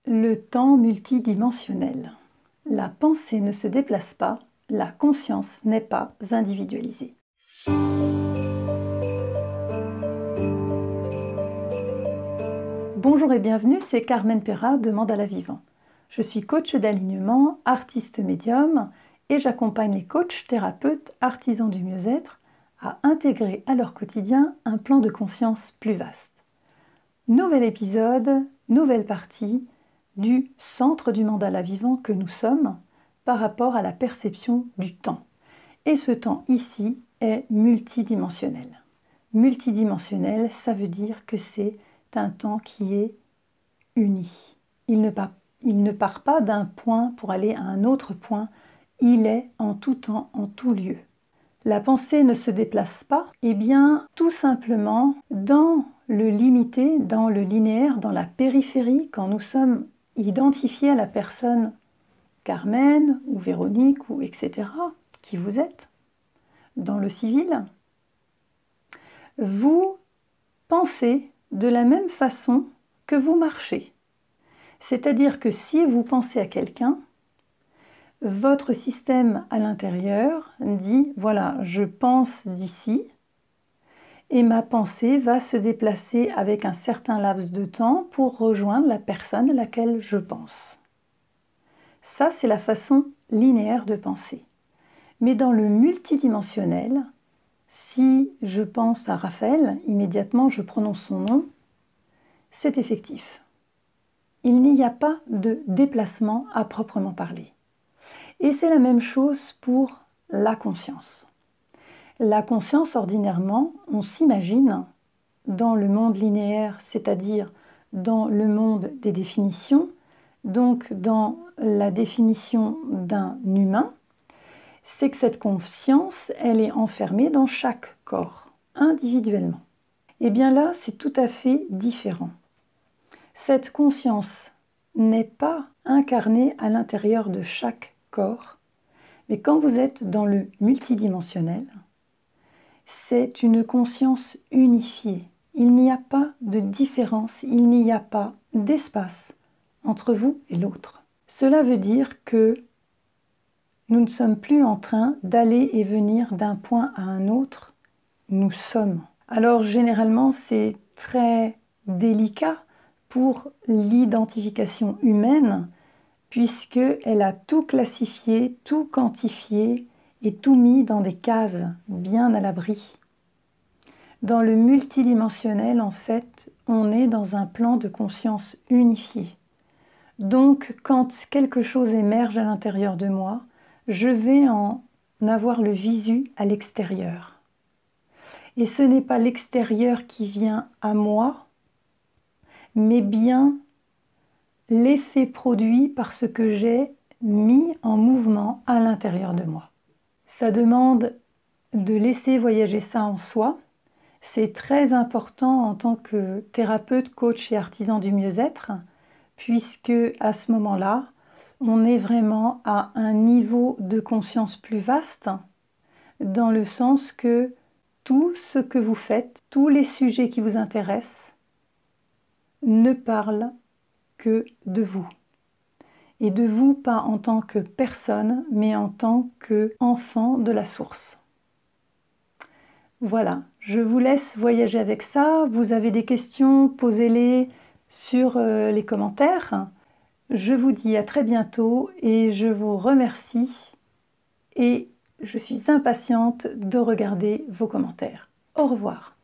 Le temps multidimensionnel. La pensée ne se déplace pas, la conscience n'est pas individualisée. Bonjour et bienvenue, c'est Carmen Perra de Mandala Vivant. Je suis coach d'alignement, artiste médium et j'accompagne les coachs, thérapeutes, artisans du mieux-être à intégrer à leur quotidien un plan de conscience plus vaste. Nouvel épisode, nouvelle partie du centre du mandala vivant que nous sommes par rapport à la perception du temps. Et ce temps ici est multidimensionnel. Multidimensionnel, ça veut dire que c'est un temps qui est uni. Il ne part pas d'un point pour aller à un autre point, il est en tout temps, en tout lieu. La pensée ne se déplace pas, eh bien tout simplement dans le limité, dans le linéaire, dans la périphérie, quand nous sommes identifiés à la personne Carmen ou Véronique ou etc., qui vous êtes, dans le civil, vous pensez de la même façon que vous marchez. C'est-à-dire que si vous pensez à quelqu'un, votre système à l'intérieur dit, voilà, je pense d'ici, et ma pensée va se déplacer avec un certain laps de temps pour rejoindre la personne à laquelle je pense. Ça, c'est la façon linéaire de penser. Mais dans le multidimensionnel, si je pense à Raphaël, immédiatement je prononce son nom, c'est effectif. Il n'y a pas de déplacement à proprement parler. Et c'est la même chose pour la conscience. La conscience, ordinairement, on s'imagine dans le monde linéaire, c'est-à-dire dans le monde des définitions, donc dans la définition d'un humain, c'est que cette conscience, elle est enfermée dans chaque corps, individuellement. Et bien là, c'est tout à fait différent. Cette conscience n'est pas incarnée à l'intérieur de chaque corps, mais quand vous êtes dans le multidimensionnel, c'est une conscience unifiée. Il n'y a pas de différence, il n'y a pas d'espace entre vous et l'autre. Cela veut dire que nous ne sommes plus en train d'aller et venir d'un point à un autre, nous sommes. Alors généralement c'est très délicat pour l'identification humaine puisqu'elle a tout classifié, tout quantifié et tout mis dans des cases bien à l'abri. Dans le multidimensionnel, en fait, on est dans un plan de conscience unifié. Donc, quand quelque chose émerge à l'intérieur de moi, je vais en avoir le visu à l'extérieur. Et ce n'est pas l'extérieur qui vient à moi, mais bien l'effet produit par ce que j'ai mis en mouvement à l'intérieur de moi. Ça demande de laisser voyager ça en soi. C'est très important en tant que thérapeute, coach et artisan du mieux-être, puisque à ce moment-là, on est vraiment à un niveau de conscience plus vaste, dans le sens que tout ce que vous faites, tous les sujets qui vous intéressent, ne parlent que de vous. Et de vous pas en tant que personne, mais en tant qu'enfant de la source. Voilà, je vous laisse voyager avec ça. Vous avez des questions, posez-les sur les commentaires. Je vous dis à très bientôt et je vous remercie. Et je suis impatiente de regarder vos commentaires. Au revoir.